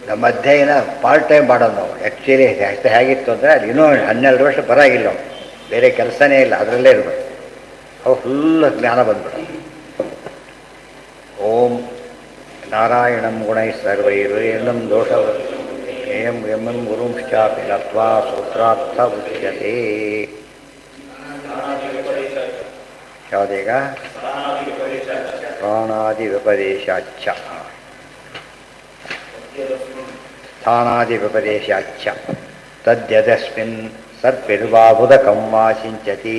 ನಮ್ಮ ಅಧ್ಯಯನ part time ಮಾಡೋದು ನಾವು. ಆ್ಯಕ್ಚುಲಿ ಅಷ್ಟು ಹೇಗಿತ್ತು ಅಂದರೆ ಅದು ಇನ್ನೂ 12 ವರ್ಷ ಬರಾಗಿಲ್ಲ ನಾವು, ಬೇರೆ ಕೆಲಸನೇ ಇಲ್ಲ, ಅದರಲ್ಲೇ ಇರಬೇಕು. ಅವು ಫುಲ್ ಜ್ಞಾನ ಬಂದ್ಬಿಡು. ಓಂ ನಾರಾಯಣಂ ಗುಣೈ ಸರ್ವೈರ್ಯಂ ದೋಷ ಏಂ ಯಮಂ ಗುರುಂಶ್ಚಾಪಿ ಲತ್ವಾ ಸೂತ್ರಾರ್ಥ ಉಚ್ಯತೆ. ಯಾವುದೀಗ ಪ್ರಾಣಾದಿ ವ್ಯಪದೇಶಾಚ್ಛ ಸ್ಥಾನಾದಿ ವ್ಯಪದೇಶಾಚ್ಛ ತದ್ಯದಸ್ಮಿನ್ ಸರ್ಪಿರ್ವಾಬುಧಕಂ ವಾ ಸಿಂಚತಿ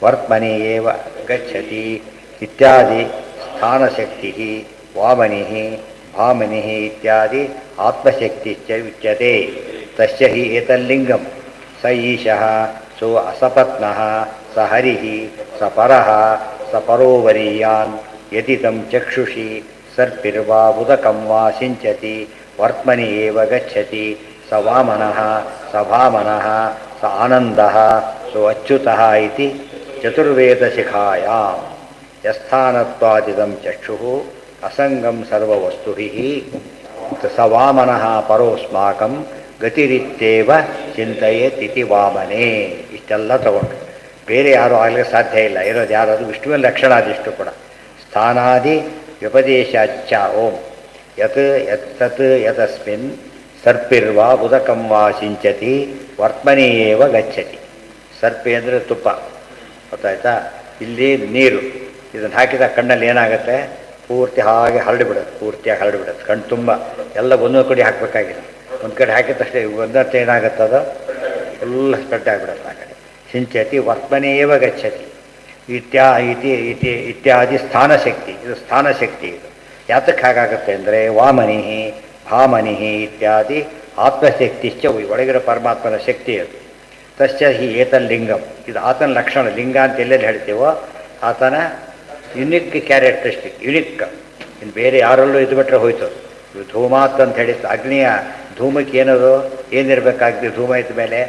ವರ್ತ್ಮನಿ ಏವ ಗಚ್ಚತಿ ಇತ್ಯಾದಿ ಸ್ಥಾನಶಕ್ತಿ ವಾಮನಿ ಭಾಮನಿ ಇತ್ಯಾದಿ ಆತ್ಮಶಕ್ತಿಶ್ಚ ಉಚ್ಯತೆ. ತಸ್ಯ ಹಿ ಏತಲ್ಲಿಂಗಂ ಸ ಈಶಃ ಸೋ ಅಸಪತ್ನಃ ಸ ಹರಿಃ ಸ ಪರಃ ಸ ಪರೋವರೀಯಾನ್ ಯದಿದಂ ಚಕ್ಷುಷಿ ಸರ್ಪಿರ್ವಾಬುಧಕಂ ವಾ ಸಿಂಚತಿ ವರ್ತ್ಮನಿ ಏವ ಗಚ್ಚತಿ ಸ ವಾಮನಃ ಸ ಭಾಮನಃ ಸ ಆನಂದಃ ಸೋ ಅಚ್ಯುತಃ ಇತಿ ಚತುರ್ವೇದಶಿಖಾಯಾಂ ಯಸ್ಥಾನತ್ವಾದಿದಂ ಚಕ್ಷುಃ ಅಸಂಗಂ ಸರ್ವವಸ್ತುಭಿಃ ಸ ವಾಮನಃ ಪರೋಸ್ಮಾಕಂ ಗತಿರಿತ್ಯೇವ ಚಿಂತಯೇತ್ ಇತಿ ವಾಮನೇ. ಇಷ್ಟೆಲ್ಲ ತಗೊಂಡು ಬೇರೆ ಯಾರೂ ಆಗಲಿಕ್ಕೆ ಸಾಧ್ಯ ಇಲ್ಲ. ಇರೋದು ಯಾರಾದರೂ ವಿಷ್ಣುವಿನ ಲಕ್ಷಣ ಅದಿಷ್ಟು ಕೂಡ. ಸ್ಥಾನಾದಿ ವ್ಯಪದೇಶಾಚ್ಛ ಓಂ ಯತ್ ಯತ್ತತ್ ಯತಸ್ಮಿನ್ ಸರ್ಪಿರ್ವಾ ಉದಕಂ ವಾ ಸಿಂಚತಿ ವರ್ತ್ಮನಿ ಏವ ಗಚ್ಚತಿ. ಸರ್ಪಿ ಅಂದರೆ ತುಪ್ಪ, ಗೊತ್ತಾಯ್ತಾ? ಇಲ್ಲಿ ನೀರು, ಇದನ್ನು ಹಾಕಿದ ಕಣ್ಣಲ್ಲಿ ಏನಾಗುತ್ತೆ? ಪೂರ್ತಿ ಹಾಗೆ ಹರಡಿಬಿಡುತ್ತೆ, ಪೂರ್ತಿಯಾಗಿ ಹರಡಿಬಿಡುತ್ತೆ. ಕಣ್ಣು ತುಂಬ ಎಲ್ಲ ಒಂದೊಂದು ಕಡೆ ಹಾಕಬೇಕಾಗಿದೆ. ಒಂದು ಕಡೆ ಹಾಕಿದ ತಕ್ಷಣ ಒಂದರ್ಥ ಏನಾಗುತ್ತದೋ ಎಲ್ಲ ಸ್ಪ್ರೆಡ್ ಆಗಿಬಿಡುತ್ತೆ ಆ ಕಡೆ. ಸಿಂಚತಿ ವರ್ತ್ಮನಿ ಏವ ಗಚ್ಚತಿ ಇತ್ಯಾದಿ ಸ್ಥಾನಶಕ್ತಿ. ಇದು ಸ್ಥಾನಶಕ್ತಿ. ಇದು ಯಾತಕ್ಕೆ ಹಾಗಾಗುತ್ತೆ ಅಂದರೆ ವಾಮನಿ ಭಾಮನಿ ಇತ್ಯಾದಿ ಆತ್ಮಶಕ್ತಿಶ್ಚ ಒಳಗಿರೋ ಪರಮಾತ್ಮನ ಶಕ್ತಿ ಅದು. ತಸ್ಯ ಹಿ ಏತಲ್ಲಿಂಗಂ, ಇದು ಆತನ ಲಕ್ಷಣ. ಲಿಂಗ ಅಂತ ಎಲ್ಲೆಲ್ಲಿ ಹೇಳ್ತೀವೋ ಆತನ ಯುನಿಕ್ ಕ್ಯಾರೆಕ್ಟರಿಸ್ಟಿಕ್, ಯುನಿಕ್. ಇನ್ನು ಬೇರೆ ಯಾರಲ್ಲೂ ಇದು ಬಿಟ್ಟರೆ ಹೋಯ್ತು. ಇದು ಧೂಮಾತ್ ಅಂತ ಹೇಳಿತ್ತು. ಅಗ್ನಿಯ ಧೂಮಕ್ಕೆ ಏನದು ಏನಿರಬೇಕಾಗಿದೆ? ಧೂಮ ಇದ್ದ ಮೇಲೆ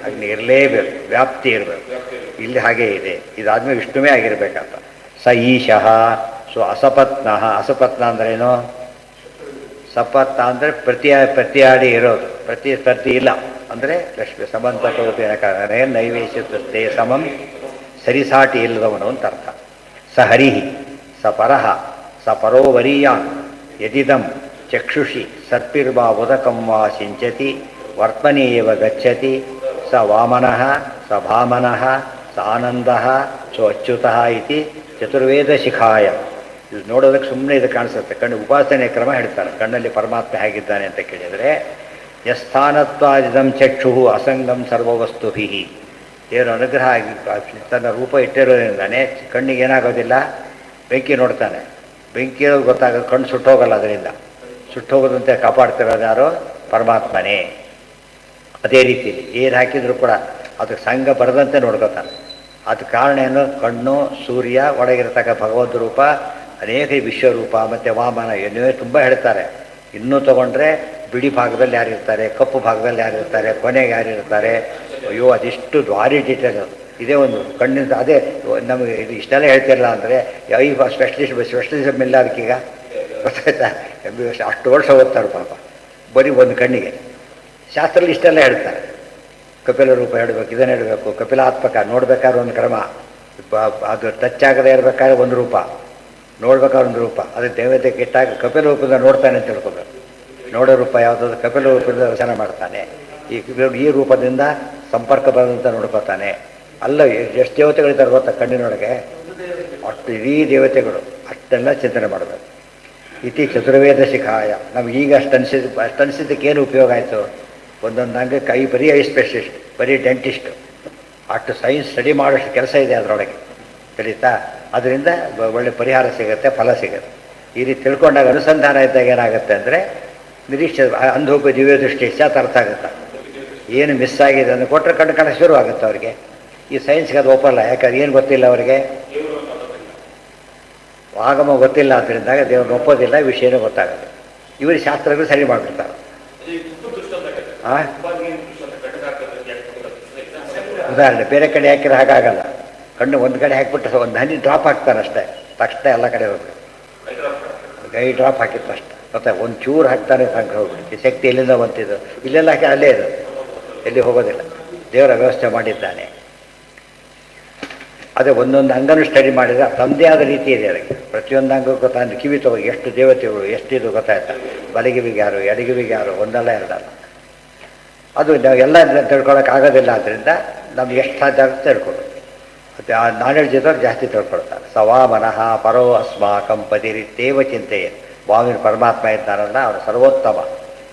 ಅಗ್ನಿ ಇರಲೇಬೇಕು, ವ್ಯಾಪ್ತಿ ಇರಬೇಕು. ಇಲ್ಲಿ ಹಾಗೇ ಇದೆ. ಇದಾದ್ಮೇಲೆ ವಿಷ್ಣುವೇ ಆಗಿರಬೇಕಂತ. ಸ ಈಶಃ ಸೊ ಅಸಪತ್ನಃ. ಅಸಪತ್ನ ಅಂದ್ರೇನು? ಸಪತ್ನ ಅಂದರೆ ಪ್ರತಿಯಾಡಿ ಇರೋದು, ಪ್ರತಿ ಇಲ್ಲ ಅಂದರೆ ಲಕ್ಷ್ಮಿ ಸಮಂತಕೋಪೇನ ಕಾರಣ ನೈವೇಶ್ಯತೆ ಸಮಂ, ಸರಿಸಾಟಿ ಇಲ್ಲದವನು ಅಂತ ಅರ್ಥ. ಸ ಹರಿಃ ಸ ಪರಃ ಸ ಪರೋವರೀಯಾನ್ ಯದಿದಂ ಚಕ್ಷುಷಿ ಸರ್ಪಿರ್ವಾ ಉದಕಂ ವಾ ಸಿಂಚತಿ ವರ್ತ್ಮನಿ ಏವ ಗಚ್ಚತಿ ಸ ವಾಮನಃ ಸ ಭಾಮನಃ ಸ ಆನಂದಃ ಸೊ ಅಚ್ಯುತಃ ಇತಿ ಚತುರ್ವೇದಶಿಖಾಯ. ಇದು ನೋಡೋದಕ್ಕೆ ಸುಮ್ಮನೆ ಇದು ಕಾಣಿಸುತ್ತೆ. ಕಣ್ಣು ಉಪಾಸನೆ ಕ್ರಮ ಹೇಳ್ತಾರೆ. ಕಣ್ಣಲ್ಲಿ ಪರಮಾತ್ಮ ಹೇಗಿದ್ದಾನೆ ಅಂತ ಕೇಳಿದರೆ ಯಸ್ಥಾನತ್ವಾದಿದಂ ಚಕ್ಷು ಅಸಂಗಂ ಸರ್ವವಸ್ತುಭಿ. ಏನು ಅನುಗ್ರಹ ಆಗಿ ತನ್ನ ರೂಪ ಇಟ್ಟಿರೋದ್ರಿಂದಾನೆ ಕಣ್ಣಿಗೆ ಏನಾಗೋದಿಲ್ಲ? ಬೆಂಕಿ ನೋಡ್ತಾನೆ. ಬೆಂಕಿ ಗೊತ್ತಾಗೋದು, ಕಣ್ಣು ಸುಟ್ಟೋಗಲ್ಲ. ಅದರಿಂದ ಸುಟ್ಟೋಗೋದಂತೆ ಕಾಪಾಡ್ತಿರೋದು ಯಾರೋ? ಪರಮಾತ್ಮನೇ. ಅದೇ ರೀತಿಯಲ್ಲಿ ಏನು ಹಾಕಿದರೂ ಕೂಡ ಅದಕ್ಕೆ ಸಂಘ ಬರದಂತೆ ನೋಡ್ಕೋತಾನೆ. ಅದಕ್ಕೆ ಕಾರಣ ಏನು? ಕಣ್ಣು, ಸೂರ್ಯ, ಒಳಗಿರತಕ್ಕ ಭಗವದ್ ರೂಪ, ಅನೇಕ ವಿಶ್ವರೂಪ ಮತ್ತು ವಾಮನ ಏನೇ ತುಂಬ ಹೇಳ್ತಾರೆ. ಇನ್ನೂ ತಗೊಂಡ್ರೆ ಬಿಳಿ ಭಾಗದಲ್ಲಿ ಯಾರಿರ್ತಾರೆ, ಕಪ್ಪು ಭಾಗದಲ್ಲಿ ಯಾರಿರ್ತಾರೆ, ಕೊನೆಗೆ ಯಾರಿರ್ತಾರೆ. ಅಯ್ಯೋ ಅದಿಷ್ಟು ಭಾರಿ ಡೀಟೇಲ್ ಅದು. ಇದೇ ಒಂದು ಕಣ್ಣಿಂದ ಅದೇ ನಮಗೆ ಇದು ಇಷ್ಟೆಲ್ಲ ಹೇಳ್ತಿರಲ್ಲ ಅಂದರೆ ಐ ಸ್ಪೆಷಲಿಸಮ್ ಇಲ್ಲ ಅದಕ್ಕೀಗ, ಗೊತ್ತಾಯ್ತಾ? ಅಷ್ಟು ವರ್ಷ ಓದ್ತಾರೆ ಪಾಪ ಬರೀ ಒಂದು ಕಣ್ಣಿಗೆ. ಶಾಸ್ತ್ರದಲ್ಲಿ ಇಷ್ಟೆಲ್ಲ ಹೇಳ್ತಾರೆ. ಕಪಿಲ ರೂಪ ಹೇಳಬೇಕು, ಇದನ್ನು ಹೇಳಬೇಕು, ಕಪಿಲಾತ್ಮಕ ನೋಡ್ಬೇಕಾದ್ರೆ ಒಂದು ಕ್ರಮ, ಅದು ಟಚ್ ಆಗದೆ ಇರಬೇಕಾದ್ರೆ ಒಂದು ರೂಪ, ನೋಡ್ಬೇಕಾದ್ರೆ ಒಂದು ರೂಪ. ಅದು ದೇವತೆ ಕೆಟ್ಟಾಗ ಕಪಿಲ ರೂಪದಿಂದ ನೋಡ್ತಾನೆ ಅಂತ ತಿಳ್ಕೊಬೇಕು. ನೋಡೋ ರೂಪ ಯಾವುದಾದ್ರು ಕಪಿಲ ರೂಪದಿಂದ ದರ್ಶನ ಮಾಡ್ತಾನೆ. ಈ ರೂಪದಿಂದ ಸಂಪರ್ಕ ಬರೋದಂತ ನೋಡ್ಕೋತಾನೆ. ಅಲ್ಲ ಎಷ್ಟು ದೇವತೆಗಳಿದ್ದಾರೆ ಗೊತ್ತಾ ಕಣ್ಣಿನೊಳಗೆ? ಅಷ್ಟು ಇಡೀ ದೇವತೆಗಳು, ಅಷ್ಟೆಲ್ಲ ಚಿಂತನೆ ಮಾಡಬೇಕು. ಇತಿ ಚತುರ್ವೇದ ಶಿಖಾಯ. ನಮಗೀಗ ಅಷ್ಟನ್ಸಿದ್ದಕ್ಕೇನು ಉಪಯೋಗ ಆಯಿತು? ಒಂದೊಂದು ಅಂಗಕ್ಕೆ ಬರೀ ಐ ಸ್ಪೆಷಲಿಸ್ಟ್, ಬರೀ ಡೆಂಟಿಸ್ಟು, ಅಷ್ಟು ಸೈನ್ಸ್ ಸ್ಟಡಿ ಮಾಡೋಷ್ಟು ಕೆಲಸ ಇದೆ ಅದರೊಳಗೆ, ತಿಳಿತಾ? ಅದರಿಂದ ಒಳ್ಳೆ ಪರಿಹಾರ ಸಿಗುತ್ತೆ, ಫಲ ಸಿಗುತ್ತೆ. ಈ ರೀತಿ ತಿಳ್ಕೊಂಡಾಗ ಅನುಸಂಧಾನ ಇದ್ದಾಗ ಏನಾಗುತ್ತೆ ಅಂದರೆ ನಿರೀಕ್ಷೆ ಅಂಧೋಪ ದಿವ್ಯ ದೃಷ್ಟಿ ಶಾತ್ ಅರ್ಥ ಆಗುತ್ತೆ. ಏನು ಮಿಸ್ ಆಗಿದೆ ಅಂದರೆ ಕೊಟ್ಟರೆ ಕಣ್ಣು ಶುರು ಆಗುತ್ತೆ ಅವರಿಗೆ. ಈ ಸೈನ್ಸ್ಗೆ ಅದು ಒಪ್ಪಲ್ಲ. ಯಾಕಂದ್ರೆ ಏನು ಗೊತ್ತಿಲ್ಲ ಅವರಿಗೆ, ಆಗಮ ಗೊತ್ತಿಲ್ಲ. ಅದರಿಂದಾಗ ದೇವ್ರನ್ನ ಒಪ್ಪೋದಿಲ್ಲ, ವಿಷಯನೂ ಗೊತ್ತಾಗುತ್ತೆ. ಇವರು ಶಾಸ್ತ್ರಗಳು ಸರಿ ಮಾಡಿಬಿಡ್ತಾರೆ. ಉದಾಹರಣೆ ಬೇರೆ ಕಡೆ ಹಾಕಿದ್ರೆ ಹಾಗಾಗಲ್ಲ. ಕಣ್ಣು ಒಂದು ಕಡೆ ಹಾಕಿಬಿಟ್ಟು ಒಂದು ಹನಿ ಡ್ರಾಪ್ ಹಾಕ್ತಾನೆ ಅಷ್ಟೇ, ತಕ್ಷಣ ಎಲ್ಲ ಕಡೆ ಹೋಗ್ಬೇಕು. 5 ಡ್ರಾಪ್ ಹಾಕಿದ ತಕ್ಷಣ ಮತ್ತೆ ಒಂದು ಚೂರು ಹಾಕ್ತಾನೆ ಸಂಘ ಹೋಗ್ಬಿಡುತ್ತೆ. ಶಕ್ತಿ ಎಲ್ಲಿಂದ ಬಂತಿದ್ದು? ಇಲ್ಲೆಲ್ಲ ಹಾಕಿ ಅಲ್ಲೇ ಇರೋದು, ಎಲ್ಲಿ ಹೋಗೋದಿಲ್ಲ. ದೇವರ ವ್ಯವಸ್ಥೆ ಮಾಡಿದ್ದಾನೆ. ಅದೇ ಒಂದೊಂದು ಅಂಗನೂ ಸ್ಟಡಿ ಮಾಡಿದರೆ ತಮ್ಮದೇ ಆದ ರೀತಿ ಇದೆ ಅದಕ್ಕೆ. ಪ್ರತಿಯೊಂದು ಅಂಗಕ್ಕೂ ತಾನು ಕಿವಿ ತಗೋ ಎಷ್ಟು ದೇವತೆಗಳು ಎಷ್ಟಿದು ಗೊತ್ತಾಯ್ತಾ. ಬಲಗಿವಿಗೆ ಯಾರು, ಎಡಗಿವಿಗೆ ಯಾರು, ಒಂದಲ್ಲ ಎರಡಲ್ಲ. ಅದು ನಾವು ಎಲ್ಲ ತಿಳ್ಕೊಳಕ್ಕೆ ಆಗೋದಿಲ್ಲ. ಆದ್ದರಿಂದ ನಮ್ಗೆ ಎಷ್ಟು ಸಾಧ್ಯ ಆಗುತ್ತೆ ತಿಳ್ಕೊಡು. ಮತ್ತು ಆ ನಾಲೆಡ್ಜ್ ಇದ್ದವ್ರು ಜಾಸ್ತಿ ತಿಳ್ಕೊಳ್ತಾರೆ. ಸವಾಮನಃ ಪರೋ ಅಸ್ಮಾಕಂ ಪದಿರಿತ್ತೇವ ಚಿಂತೆಯೇ. ವಾಮಿನ ಪರಮಾತ್ಮ ಇದ್ದಾನಲ್ಲ ಅವನು ಸರ್ವೋತ್ತಮ.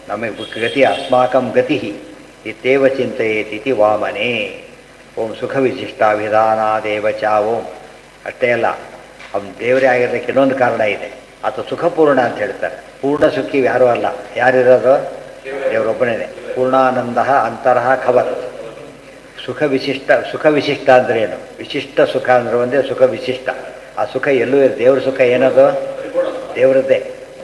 ನಮಗೆ ಗತಿ ಅಸ್ಮಾಕಂ ಗತಿ ಇತ್ತೇವ ಚಿಂತೆಯೇತಿ ವಾಮನೇ. ಓಂ ಸುಖ ವಿಶಿಷ್ಟಾಭಿಧಾನಾದೇವ ಚ ಓಂ. ಅಷ್ಟೇ ಅಲ್ಲ, ಅವನು ದೇವರೇ ಆಗಿರೋದಕ್ಕೆ ಇನ್ನೊಂದು ಕಾರಣ ಇದೆ. ಆತ ಸುಖಪೂರ್ಣ ಅಂತ ಹೇಳ್ತಾರೆ. ಪೂರ್ಣ ಸುಖಿ ಯಾರೂ ಅಲ್ಲ. ಯಾರಿರೋದು? ದೇವರೊಬ್ಬನೇ. ಪೂರ್ಣಾನಂದ ಅಂತರಃ ಖಬರ್. ಸುಖ ವಿಶಿಷ್ಟ ಅಂದ್ರೆ ಏನು? ವಿಶಿಷ್ಟ ಸುಖ ಅಂದ್ರೆ ಒಂದೇ ಸುಖ ವಿಶಿಷ್ಟ. ಆ ಸುಖ ಎಲ್ಲೂ ಇದೆ. ದೇವ್ರ ಸುಖ ಏನದು? ದೇವರದ್ದೇ.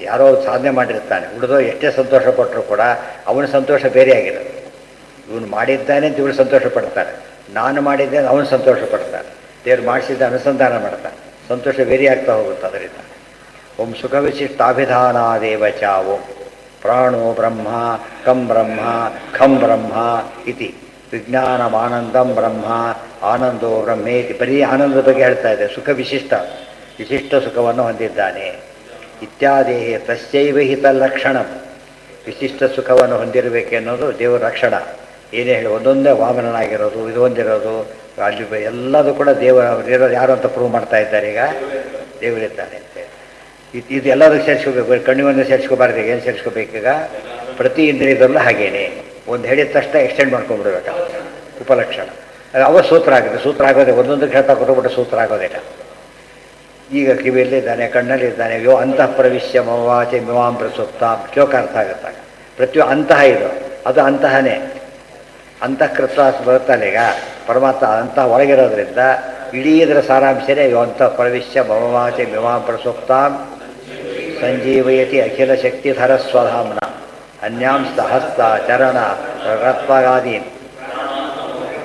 ಯಾರೋ ಸಾಧನೆ ಮಾಡಿರ್ತಾನೆ, ಉಳಿದೋ ಎಷ್ಟೇ ಸಂತೋಷ ಪಟ್ಟರು ಕೂಡ ಅವನ ಸಂತೋಷ ಬೇರೆ ಆಗಿರೋದು. ಇವನು ಮಾಡಿದ್ದಾನೆ ಅಂತ ಇವಳು ಸಂತೋಷ ಪಡ್ತಾರೆ, ನಾನು ಮಾಡಿದ್ದೇನೆ ಅವನು ಸಂತೋಷ ಪಡ್ತಾನೆ. ದೇವ್ರು ಮಾಡಿಸಿದ್ದ ಅನುಸಂಧಾನ ಮಾಡ್ತಾನೆ, ಸಂತೋಷ ಬೇರೆ ಆಗ್ತಾ ಹೋಗುತ್ತೆ ಅದರಿಂದ. ಓಂ ಸುಖ ವಿಶಿಷ್ಟಾಭಿಧಾನಾದೇವ ಚ ಓಂ. ಪ್ರಾಣೋ ಬ್ರಹ್ಮ ಕಂ ಬ್ರಹ್ಮ ಖಂ ಬ್ರಹ್ಮ ಇತಿ ವಿಜ್ಞಾನಮಾನಂದಂ ಬ್ರಹ್ಮ ಆನಂದೋ ಬ್ರಹ್ಮೇತಿ. ಬರೀ ಆನಂದದ ಬಗ್ಗೆ ಹೇಳ್ತಾ ಇದೆ. ಸುಖ ವಿಶಿಷ್ಟ ಸುಖವನ್ನು ಹೊಂದಿದ್ದಾನೆ. ಇತ್ಯಾದಿ ತಸ್ಯೈವ ಹಿತ ಲಕ್ಷಣ. ವಿಶಿಷ್ಟ ಸುಖವನ್ನು ಹೊಂದಿರಬೇಕೆನ್ನೋದು ದೇವರ ಲಕ್ಷಣ. ಏನೇ ಹೇಳಿ ಒಂದೊಂದೇ ವಾಮನನಾಗಿರೋದು, ಇದು ಹೊಂದಿರೋದು, ಅಲ್ಲಿ ಎಲ್ಲದೂ ಕೂಡ ದೇವರು ಯಾರು ಅಂತ ಪ್ರೂವ್ ಮಾಡ್ತಾ ಇದ್ದಾರೆ. ಈಗ ದೇವರಿದ್ದಾನೆ ಅಂತ. ಇದು ಎಲ್ಲದಕ್ಕೆ ಸೇರಿಸ್ಕೋಬೇಕು. ಕಣ್ಣಿಗೊಂದು ಸೇರಿಸ್ಕೋಬಾರ್ದು. ಏನು ಸೇರಿಸ್ಕೋಬೇಕೀಗ? ಪ್ರತಿ ಇಂದ್ರಿಯದಲ್ಲೂ ಹಾಗೇನೆ. ಒಂದು ಹೇಳಿದ ತಕ್ಷಣ ಎಕ್ಸ್ಟೆಂಡ್ ಮಾಡ್ಕೊಂಡ್ಬಿಡ್ಬೇಕು ಉಪಲಕ್ಷಣ. ಅವ ಸೂತ್ರ ಆಗುತ್ತೆ. ಸೂತ್ರ ಆಗೋದೇ ಒಂದೊಂದಕ್ಕೆ ಹೇಳ್ತಾ ಕೊಟ್ಟುಬಿಟ್ಟು ಸೂತ್ರ ಆಗೋದಿಲ್ಲ. ಈಗ ಕಿವಿಯಲ್ಲಿದ್ದಾನೆ, ಕಣ್ಣಲ್ಲಿದ್ದಾನೆ. ಯೋ ಅಂತಃ ಪ್ರವಿಶ್ಯ ಮವಾಚೆ ಮಿವಾಂ ಪ್ರಸುಪ್ತ. ಶ್ಲೋಕ ಅರ್ಥ ಆಗುತ್ತಾಗ ಪ್ರತಿಯೊ ಅಂತಹ ಇದು ಅದು ಅಂತಹನೇ. ಅಂತಃಕೃತ ಬರುತ್ತಲ್ಲ ಈಗ ಪರಮಾತ್ಮ ಅಂತಹ ಒಳಗಿರೋದ್ರಿಂದ ಇಡೀ ಇದರ ಸಾರಾಂಶನೇ ಯೋ ಅಂತಃ ಪ್ರವಿಶ್ಯ ಮವಾಚೆ ಮಿವಾಂ ಪ್ರಸುಪ್ತಾಂ ಸಂಜೀವಯತಿ ಅಖಿಲ ಶಕ್ತಿಧರ ಸ್ವಧಾಮ್ನ ಅನ್ಯಾಂಸ್ತ ಹಸ್ತ ಚರಣ ರತ್ವಗಾದೀನ್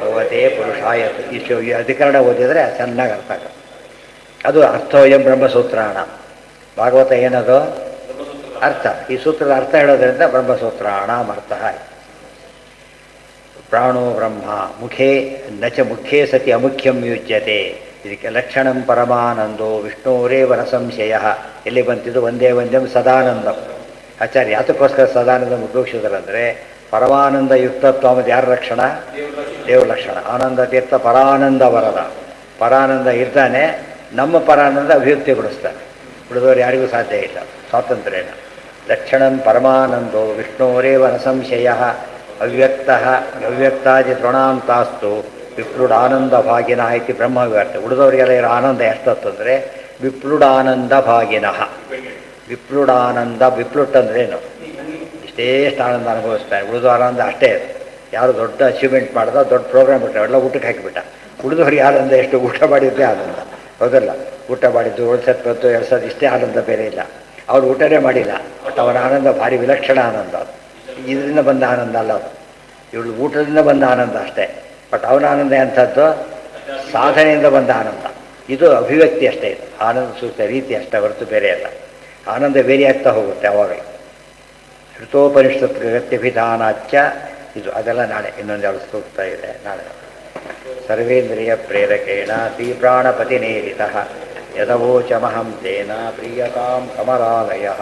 ಭಗವತೆ ಪುರುಷಾಯ. ಈ ಅಧಿಕರಣ ಓದಿದರೆ ಚೆನ್ನಾಗಿ ಅರ್ಥ ಆಗುತ್ತೆ. ಅದು ಅರ್ಥೋಯಂ ಬ್ರಹ್ಮಸೂತ್ರಾಣ. ಭಾಗವತ ಏನದು? ಅರ್ಥ. ಈ ಸೂತ್ರದ ಅರ್ಥ ಹೇಳೋದ್ರಿಂದ ಬ್ರಹ್ಮಸೂತ್ರಾಣ ಅರ್ಥ. ಪ್ರಾಣೋ ಬ್ರಹ್ಮ ಮುಖೇ ನಚ ಮುಖ್ಯೇ ಸತಿ ಅಮುಖ್ಯಂ ಯುಜ್ಯತೆ. ಇದಕ್ಕೆ ಲಕ್ಷಣಂ ಪರಮಾನಂದೋ ವಿಷ್ಣೋರೇವ ನ ಸಂಶಯ. ಎಲ್ಲಿ ಬಂತಿದ್ದು? ಒಂದೇ ಒಂದಂ ಸದಾನಂದಂ. ಆಚಾರ್ಯ ಯಾತಕ್ಕೋಸ್ಕರ ಸದಾನಂದ ಉಪಯೋಗಿಸಿದ್ರಂದರೆ ಪರಮಾನಂದ ಯುಕ್ತತ್ವ ಮತ್ತು ಯಾರ ಲಕ್ಷಣ? ದೇವ್ರ ಲಕ್ಷಣ. ಆನಂದ ತೀರ್ಥ ಪರಾನಂದ ವರದ. ಪರಾನಂದ ಇರ್ತಾನೆ, ನಮ್ಮ ಪರಾನಂದ ಅಭಿವ್ಯಕ್ತಿಗೊಳಿಸ್ತಾನೆ. ಉಳಿದವರು ಯಾರಿಗೂ ಸಾಧ್ಯ ಇಲ್ಲ. ಸ್ವಾತಂತ್ರ್ಯನ ಲಕ್ಷಣಂ ಪರಮಾನಂದೋ ವಿಷ್ಣೋರೇವ ನ ಸಂಶಯ ಅವ್ಯಕ್ತ ಅವ್ಯಕ್ತಾದಿ ತೃಣಾಂತಾಸ್ತು ವಿಪ್ಲುಡಾನಂದ ಭಾಗಿನ ಇತಿ ಬ್ರಹ್ಮವ್ಯರ್ಥ. ಉಳಿದವರಿಗೆಲ್ಲ ಇರೋ ಆನಂದ ಎಷ್ಟೊತ್ತಂದರೆ ವಿಪ್ಲುಡಾನಂದ ಭಾಗಿನಃ. ವಿಪ್ಲುಡಾನಂದ. ವಿಪ್ಲುಟ್ ಅಂದ್ರೇನು? ಇಷ್ಟೇಷ್ಟು ಆನಂದ ಅನುಭವಿಸ್ತಾರೆ. ಉಳಿದ ಆನಂದ ಅಷ್ಟೇ. ಯಾರು ದೊಡ್ಡ ಅಚೀವ್ಮೆಂಟ್ ಮಾಡ್ದ, ದೊಡ್ಡ ಪ್ರೋಗ್ರಾಮ್ ಬಿಟ್ಟ, ಎಲ್ಲ ಊಟಕ್ಕೆ ಹಾಕಿಬಿಟ್ಟ. ಉಳಿದವ್ರಿಗೆ ಆನಂದ ಎಷ್ಟು? ಊಟ ಮಾಡಿದ್ದೇ ಆನಂದ. ಹೌದಲ್ಲ? ಊಟ ಮಾಡಿದ್ದು 1 ಸತ್ 10 2 ಸತ್ ಇಷ್ಟೇ ಆನಂದ ಬೇರೆ ಇಲ್ಲ. ಅವ್ರು ಊಟನೇ ಮಾಡಿಲ್ಲ, ಬಟ್ ಅವರ ಆನಂದ ಭಾರಿ ವಿಲಕ್ಷಣ ಆನಂದ. ಅದು ಇದರಿಂದ ಬಂದ ಆನಂದ ಅಲ್ಲ, ಅದು ಇವಳು ಊಟದಿಂದ ಬಂದ ಆನಂದ ಅಷ್ಟೇ. ಬಟ್ ಅವನ ಆನಂದ ಎಂಥದ್ದು? ಸಾಧನೆಯಿಂದ ಬಂದ ಆನಂದ. ಇದು ಅಭಿವ್ಯಕ್ತಿ ಅಷ್ಟೇ. ಇದು ಆನಂದ ಸೂಕ್ತ ರೀತಿ ಅಷ್ಟೇ ಹೊರತು ಬೇರೆ ಅಲ್ಲ. ಆನಂದ ಬೇರೆ ಆಗ್ತಾ ಹೋಗುತ್ತೆ ಅವಾಗ. ಶ್ರುತೋಪನಿಷತ್ ಗತ್ಯಭಿಧಾನಾಚ್ಚ. ಇದು ಅದೆಲ್ಲ ನಾಳೆ ಇನ್ನೊಂದು ಯಾವುದು ಸೂಕ್ತ ಇದೆ ನಾಳೆ. ಸರ್ವೇಂದ್ರಿಯ ಪ್ರೇರಕೇಣ ಶ್ರೀಪ್ರಾಣಪತಿನೇರಿತಃ ಯದವೋಚಮಹಂ ತೇನ ಪ್ರೀಯತಾಂ ಕಮಲಾಲಯಃ.